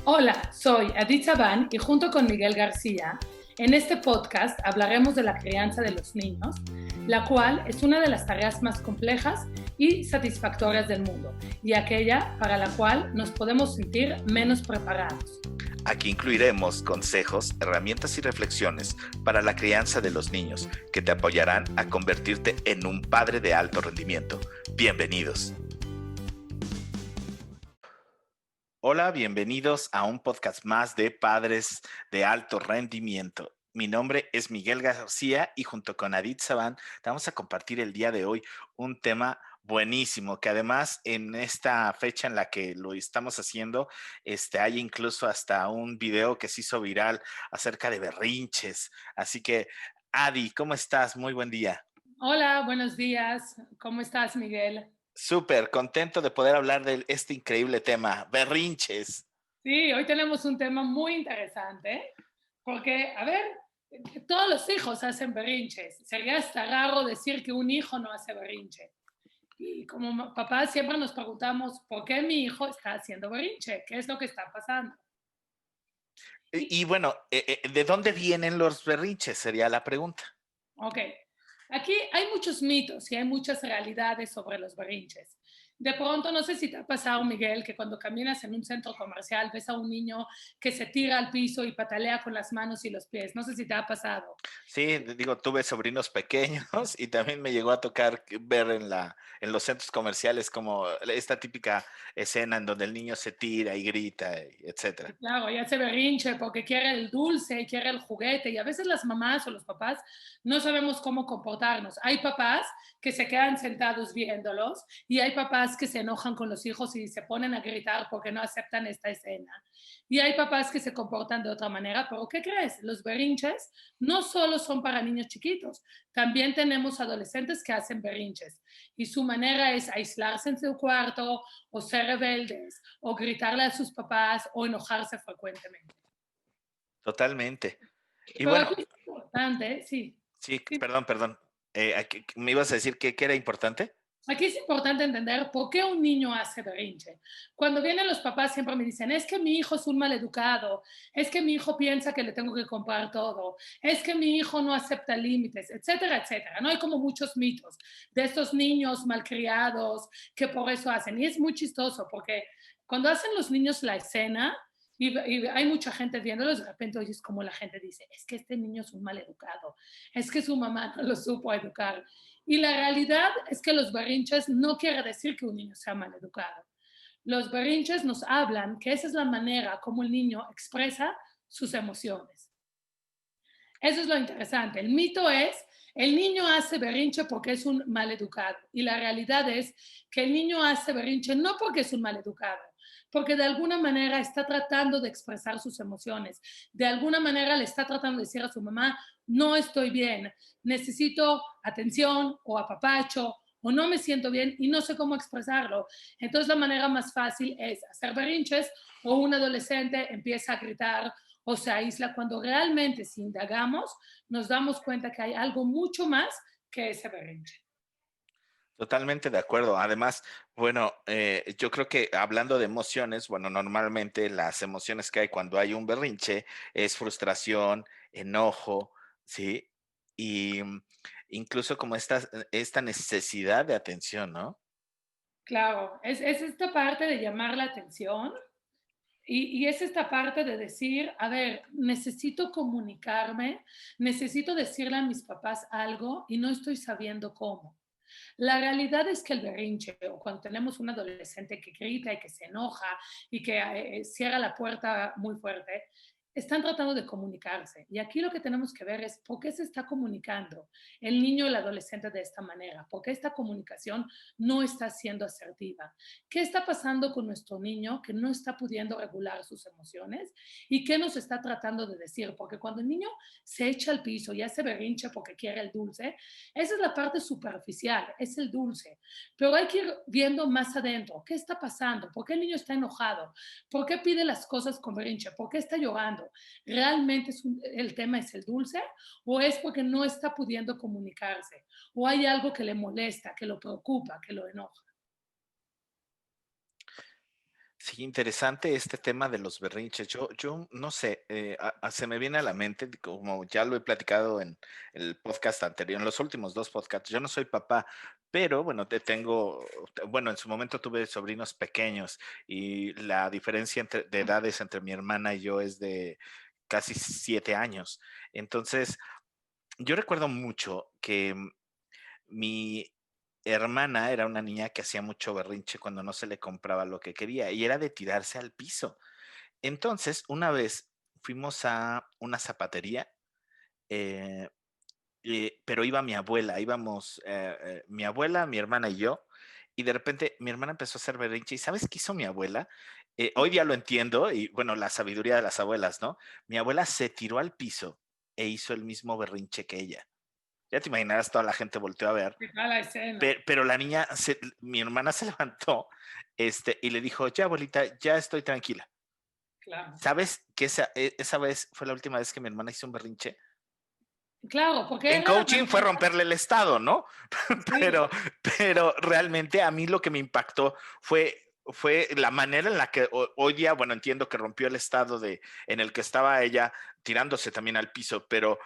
Hola, soy Adit Saban y junto con Miguel García, en este podcast hablaremos de la crianza de los niños, la cual es una de las tareas más complejas y satisfactorias del mundo, y aquella para la cual nos podemos sentir menos preparados. Aquí incluiremos consejos, herramientas y reflexiones para la crianza de los niños que te apoyarán a convertirte en un padre de alto rendimiento. Bienvenidos. Hola, bienvenidos a un podcast más de Padres de Alto Rendimiento. Mi nombre es Miguel García y junto con Adit Saban vamos a compartir el día de hoy un tema buenísimo que además en esta fecha en la que lo estamos haciendo, hay incluso hasta un video que se hizo viral acerca de berrinches. Así que, Adi, ¿cómo estás? Muy buen día. Hola, buenos días. ¿Cómo estás, Miguel? Súper contento de poder hablar de este increíble tema, berrinches. Sí, hoy tenemos un tema muy interesante porque, a ver, todos los hijos hacen berrinches. Sería hasta raro decir que un hijo no hace berrinche. Y como papás siempre nos preguntamos, ¿por qué mi hijo está haciendo berrinche? ¿Qué es lo que está pasando? Y, Y bueno, ¿de dónde vienen los berrinches? Sería la pregunta. ok, aquí hay muchos mitos y hay muchas realidades sobre los berrinches. De pronto, no sé si te ha pasado, Miguel, que cuando caminas en un centro comercial ves a un niño que se tira al piso y patalea con las manos y los pies. No sé si te ha pasado. Sí, digo, tuve sobrinos pequeños y también me llegó a tocar ver en los centros comerciales como esta típica escena en donde el niño se tira y grita, etcétera. Y claro, ya se berrinche porque quiere el dulce, quiere el juguete y a veces las mamás o los papás no sabemos cómo comportarnos. Hay papás que se quedan sentados viéndolos y hay papás que se enojan con los hijos y se ponen a gritar porque no aceptan esta escena. Y hay papás que se comportan de otra manera, pero ¿qué crees? Los berrinches no solo son para niños chiquitos, también tenemos adolescentes que hacen berrinches y su manera es aislarse en su cuarto o ser rebeldes o gritarle a sus papás o enojarse frecuentemente. Totalmente. Y Pero bueno, aquí es importante, sí, sí, sí. perdón. ¿Me ibas a decir que era importante? Aquí es importante entender por qué un niño hace berrinche. Cuando vienen los papás siempre me dicen, es que mi hijo es un maleducado, es que mi hijo piensa que le tengo que comprar todo, es que mi hijo no acepta límites, etcétera, etcétera. No hay como muchos mitos de estos niños malcriados que por eso hacen. Y es muy chistoso porque cuando hacen los niños la escena y hay mucha gente viéndolos, de repente oyes como la gente dice, es que este niño es un maleducado, es que su mamá no lo supo educar. Y la realidad es que los berrinches no quiere decir que un niño sea mal educado. Los berrinches nos hablan que esa es la manera como el niño expresa sus emociones. Eso es lo interesante. El mito es, el niño hace berrinche porque es un mal educado. Y la realidad es que el niño hace berrinche no porque es un mal educado, porque de alguna manera está tratando de expresar sus emociones. De alguna manera le está tratando de decir a su mamá, no estoy bien, necesito atención o apapacho o no me siento bien y no sé cómo expresarlo. Entonces la manera más fácil es hacer berrinches o un adolescente empieza a gritar o se aísla cuando realmente si indagamos nos damos cuenta que hay algo mucho más que ese berrinche. Totalmente de acuerdo. Además, bueno, yo creo que hablando de emociones, bueno, normalmente las emociones que hay cuando hay un berrinche es frustración, enojo, ¿sí? Y incluso como esta necesidad de atención, ¿no? Claro, es esta parte de llamar la atención y es esta parte de decir, a ver, necesito comunicarme, necesito decirle a mis papás algo y no estoy sabiendo cómo. La realidad es que el berrinche, o cuando tenemos un adolescente que grita y que se enoja y que cierra la puerta muy fuerte, están tratando de comunicarse. Y aquí lo que tenemos que ver es por qué se está comunicando el niño o el adolescente de esta manera, por qué esta comunicación no está siendo asertiva. ¿Qué está pasando con nuestro niño que no está pudiendo regular sus emociones? ¿Y qué nos está tratando de decir? Porque cuando el niño se echa al piso y hace berrinche porque quiere el dulce, esa es la parte superficial, es el dulce. Pero hay que ir viendo más adentro. ¿Qué está pasando? ¿Por qué el niño está enojado? ¿Por qué pide las cosas con berrinche? ¿Por qué está llorando? ¿Realmente el tema es el dulce o es porque no está pudiendo comunicarse? ¿O hay algo que le molesta, que lo preocupa, que lo enoja? Sí, interesante este tema de los berrinches. Yo no sé, se me viene a la mente, como ya lo he platicado en el podcast anterior, en los últimos dos podcasts. Yo no soy papá, pero bueno, bueno, en su momento tuve sobrinos pequeños y la diferencia de edades entre mi hermana y yo es de casi 7 años. Entonces, yo recuerdo mucho que mi hermana era una niña que hacía mucho berrinche cuando no se le compraba lo que quería y era de tirarse al piso. Entonces, una vez fuimos a una zapatería, eh, pero iba mi abuela, íbamos mi abuela, mi hermana y yo, y de repente mi hermana empezó a hacer berrinche. ¿Y sabes qué hizo mi abuela? Hoy día lo entiendo, y bueno, la sabiduría de las abuelas, ¿no? Mi abuela se tiró al piso e hizo el mismo berrinche que ella. Ya te imaginarás, toda la gente volteó a ver. ¿Qué tal la escena? Pero la niña, mi hermana se levantó, y le dijo, ya abuelita, ya estoy tranquila. Claro. ¿Sabes que esa vez fue la última vez que mi hermana hizo un berrinche? Claro, porque En era la coaching fue manera, romperle el estado, ¿no? sí, Pero, pero realmente a mí lo que me impactó fue la manera en la que hoy día, bueno, entiendo que rompió el estado en el que estaba ella tirándose también al piso, pero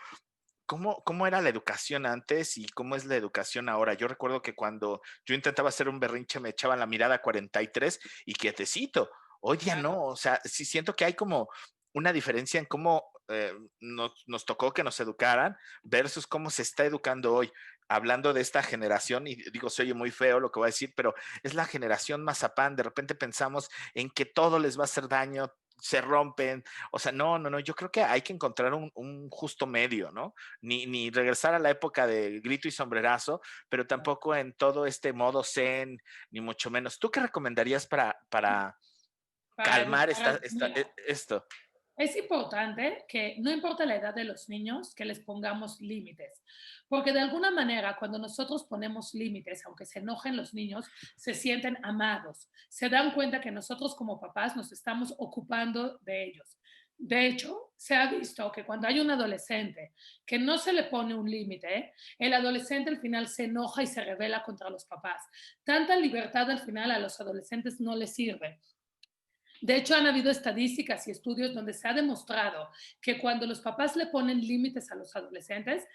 ¿cómo era la educación antes y cómo es la educación ahora? Yo recuerdo que cuando yo intentaba hacer un berrinche me echaban la mirada 43 y quietecito. Hoy día claro. no, o sea, sí siento que hay como una diferencia en cómo nos tocó que nos educaran versus cómo se está educando hoy. Hablando de esta generación, y digo, se oye muy feo lo que voy a decir, pero es la generación mazapán. De repente pensamos en que todo les va a hacer daño, se rompen. O sea, no, yo creo que hay que encontrar un justo medio, ¿no? Ni regresar a la época de grito y sombrerazo, pero tampoco en todo este modo zen, ni mucho menos. ¿Tú qué recomendarías para Para calmar educar, mira, esto? es importante que no importa la edad de los niños, que les pongamos límites, porque de alguna manera cuando nosotros ponemos límites, aunque se enojen los niños, se sienten amados, se dan cuenta que nosotros como papás nos estamos ocupando de ellos. De hecho, se ha visto que cuando hay un adolescente que no se le pone un límite, el adolescente al final se enoja y se rebela contra los papás. Tanta libertad al final a los adolescentes no les sirve. De hecho, han habido estadísticas y estudios donde se ha demostrado que cuando los papás le ponen límites a los adolescentes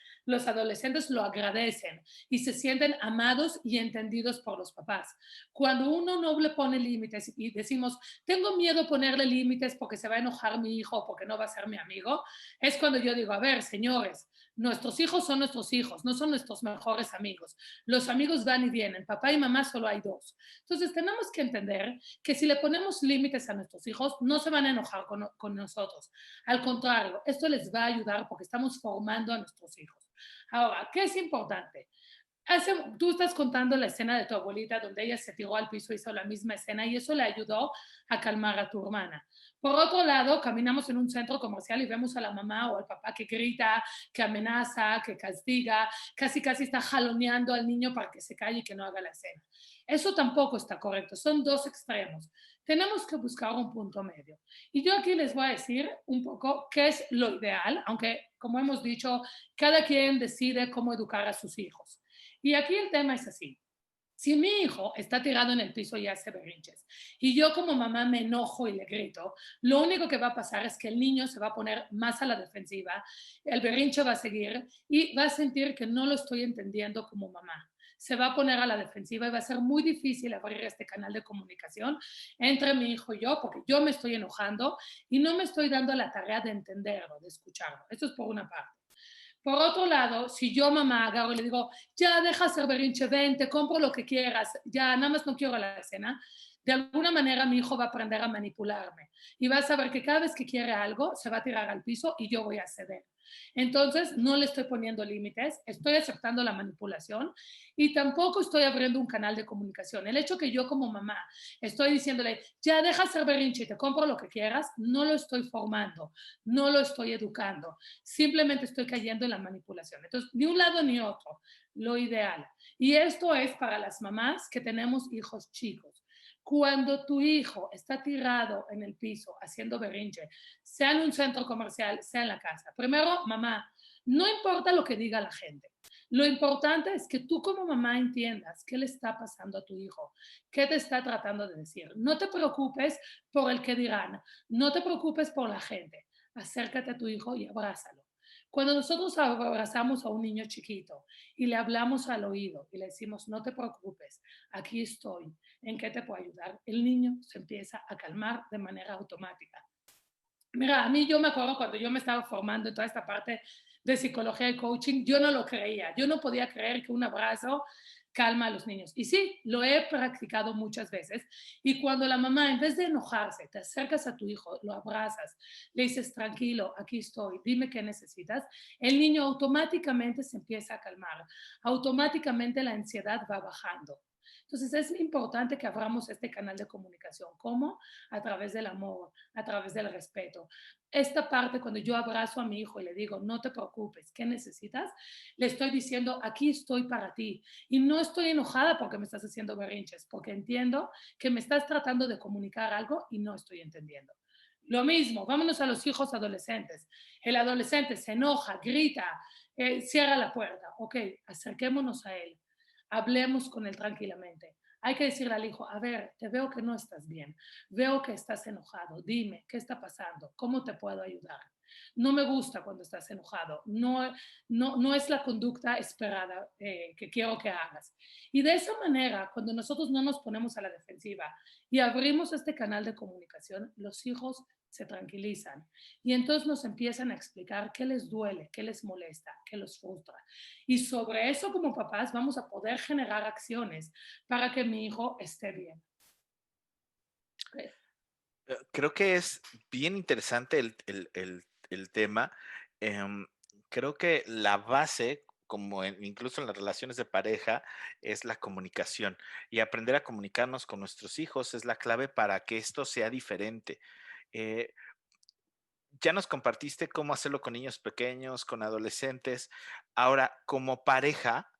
lo agradecen y se sienten amados y entendidos por los papás. Cuando uno no le pone límites y decimos, tengo miedo ponerle límites porque se va a enojar mi hijo o porque no va a ser mi amigo, es cuando yo digo, a ver, señores, nuestros hijos son nuestros hijos, no son nuestros mejores amigos. Los amigos van y vienen, papá y mamá solo hay dos. Entonces tenemos que entender que si le ponemos límites a nuestros hijos, no se van a enojar con nosotros. Al contrario, esto les va a ayudar porque estamos formando a nuestros hijos. Ahora, ¿qué es importante? Tú estás contando la escena de tu abuelita donde ella se tiró al piso, hizo la misma escena y eso le ayudó a calmar a tu hermana. Por otro lado, caminamos en un centro comercial y vemos a la mamá o al papá que grita, que amenaza, que castiga, casi casi está jaloneando al niño para que se calle y que no haga la escena. Eso tampoco está correcto, son dos extremos. Tenemos que buscar un punto medio. Y yo aquí les voy a decir un poco qué es lo ideal, aunque como hemos dicho, cada quien decide cómo educar a sus hijos. Y aquí el tema es así. Si mi hijo está tirado en el piso y hace berrinches y yo como mamá me enojo y le grito, lo único que va a pasar es que el niño se va a poner más a la defensiva, el berrinche va a seguir y va a sentir que no lo estoy entendiendo como mamá. Se va a poner a la defensiva y va a ser muy difícil abrir este canal de comunicación entre mi hijo y yo porque yo me estoy enojando y no me estoy dando la tarea de entenderlo, de escucharlo. Esto es por una parte. Por otro lado, si yo mamá agarro y le digo, ya deja hacer berrinche, ven, te compro lo que quieras, ya nada más no quiero la cena, de alguna manera mi hijo va a aprender a manipularme y va a saber que cada vez que quiere algo se va a tirar al piso y yo voy a ceder. Entonces, no le estoy poniendo límites, estoy aceptando la manipulación y tampoco estoy abriendo un canal de comunicación. El hecho que yo como mamá estoy diciéndole, ya deja hacer berrinche y te compro lo que quieras, no lo estoy formando, no lo estoy educando, simplemente estoy cayendo en la manipulación. Entonces, ni un lado ni otro, lo ideal. Y esto es para las mamás que tenemos hijos chicos. Cuando tu hijo está tirado en el piso haciendo berrinche, sea en un centro comercial, sea en la casa, primero, mamá, no importa lo que diga la gente. Lo importante es que tú como mamá entiendas qué le está pasando a tu hijo, qué te está tratando de decir. No te preocupes por el que dirán, no te preocupes por la gente. Acércate a tu hijo y abrázalo. Cuando nosotros abrazamos a un niño chiquito y le hablamos al oído y le decimos, no te preocupes, aquí estoy, ¿en qué te puedo ayudar? El niño se empieza a calmar de manera automática. Mira, a mí yo me acuerdo cuando yo me estaba formando en toda esta parte de psicología y coaching, yo no lo creía, yo no podía creer que un abrazo calma a los niños. Y sí, lo he practicado muchas veces. Y cuando la mamá, en vez de enojarse, te acercas a tu hijo, lo abrazas, le dices, tranquilo, aquí estoy, dime qué necesitas, el niño automáticamente se empieza a calmar, automáticamente la ansiedad va bajando. Entonces es importante que abramos este canal de comunicación. ¿Cómo? A través del amor, a través del respeto. Esta parte, cuando yo abrazo a mi hijo y le digo, no te preocupes, ¿qué necesitas? Le estoy diciendo, aquí estoy para ti. Y no estoy enojada porque me estás haciendo berrinches, porque entiendo que me estás tratando de comunicar algo y no estoy entendiendo. Lo mismo, vámonos a los hijos adolescentes. El adolescente se enoja, grita, cierra la puerta. Ok, acerquémonos a él, hablemos con él tranquilamente. Hay que decirle al hijo, a ver, te veo que no estás bien, veo que estás enojado, dime, ¿qué está pasando? ¿Cómo te puedo ayudar? No me gusta cuando estás enojado, no es la conducta esperada que quiero que hagas. Y de esa manera, cuando nosotros no nos ponemos a la defensiva y abrimos este canal de comunicación, los hijos se tranquilizan y entonces nos empiezan a explicar qué les duele, qué les molesta, qué los frustra. Y sobre eso como papás vamos a poder generar acciones para que mi hijo esté bien. Creo que es bien interesante el tema. Em, Creo que la base, como incluso en las relaciones de pareja, es la comunicación. Y aprender a comunicarnos con nuestros hijos es la clave para que esto sea diferente. Eh, ya nos compartiste cómo hacerlo con niños pequeños, con adolescentes. Ahora, como pareja,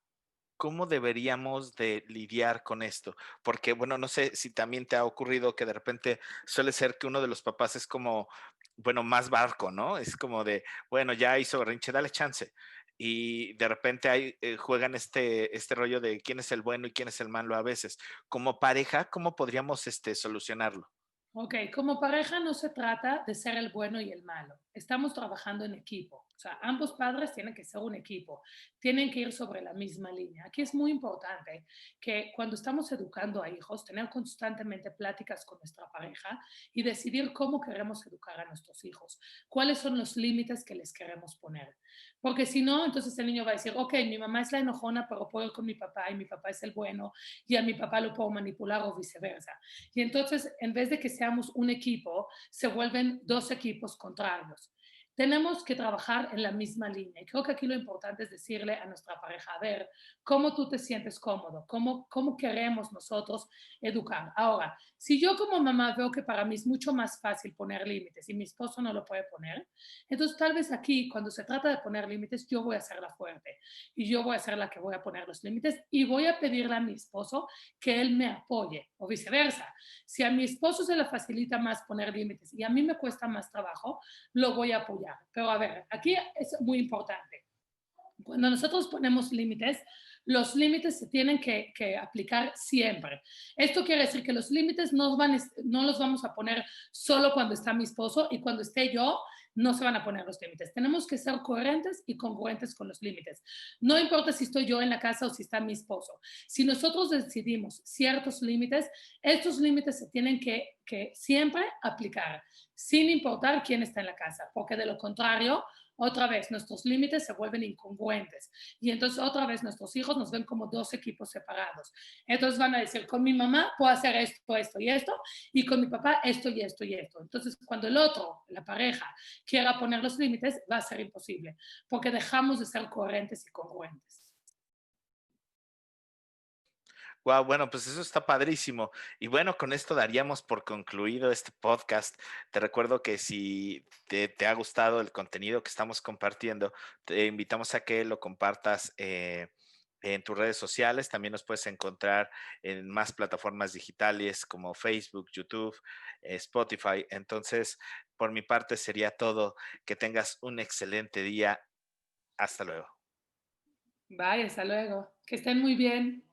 ¿cómo deberíamos de lidiar con esto? Porque, bueno, no sé si también te ha ocurrido que de repente suele ser que uno de los papás es como, bueno, más barco, ¿no? Es como de, bueno, ya hizo berrinche, dale chance. Y de repente hay, juegan este rollo de quién es el bueno y quién es el malo a veces. Como pareja, ¿cómo podríamos solucionarlo? Ok, como pareja no se trata de ser el bueno y el malo. Estamos trabajando en equipo. O sea, ambos padres tienen que ser un equipo, tienen que ir sobre la misma línea. Aquí es muy importante que cuando estamos educando a hijos, tener constantemente pláticas con nuestra pareja y decidir cómo queremos educar a nuestros hijos, cuáles son los límites que les queremos poner. Porque si no, entonces el niño va a decir, ok, mi mamá es la enojona, pero puedo ir con mi papá y mi papá es el bueno y a mi papá lo puedo manipular o viceversa. Y entonces, en vez de que seamos un equipo, se vuelven dos equipos contrarios. Tenemos que trabajar en la misma línea. Y creo que aquí lo importante es decirle a nuestra pareja, a ver, ¿cómo tú te sientes cómodo? ¿Cómo queremos nosotros educar? Ahora, si yo como mamá veo que para mí es mucho más fácil poner límites y mi esposo no lo puede poner, entonces tal vez aquí, cuando se trata de poner límites, yo voy a ser la fuerte y yo voy a ser la que voy a poner los límites y voy a pedirle a mi esposo que él me apoye o viceversa. Si a mi esposo se le facilita más poner límites y a mí me cuesta más trabajo, lo voy a apoyar. Pero a ver, aquí es muy importante. Cuando nosotros ponemos límites, los límites se tienen que aplicar siempre. Esto quiere decir que los límites no los vamos a poner solo cuando está mi esposo y cuando esté yo, no se van a poner los límites. Tenemos que ser coherentes y congruentes con los límites. No importa si estoy yo en la casa o si está mi esposo. Si nosotros decidimos ciertos límites, estos límites se tienen que siempre aplicar, sin importar quién está en la casa, porque de lo contrario, otra vez nuestros límites se vuelven incongruentes y entonces otra vez nuestros hijos nos ven como dos equipos separados. Entonces van a decir, con mi mamá puedo hacer esto, esto y esto, y con mi papá esto y esto y esto. Entonces cuando el otro, la pareja, quiera poner los límites, va a ser imposible, porque dejamos de ser coherentes y congruentes. Wow, bueno, pues eso está padrísimo. Y bueno, con esto daríamos por concluido este podcast. Te recuerdo que si te ha gustado el contenido que estamos compartiendo, te invitamos a que lo compartas en tus redes sociales. También nos puedes encontrar en más plataformas digitales como Facebook, YouTube, Spotify. Entonces, por mi parte sería todo. Que tengas un excelente día. Hasta luego. Bye, hasta luego. Que estén muy bien.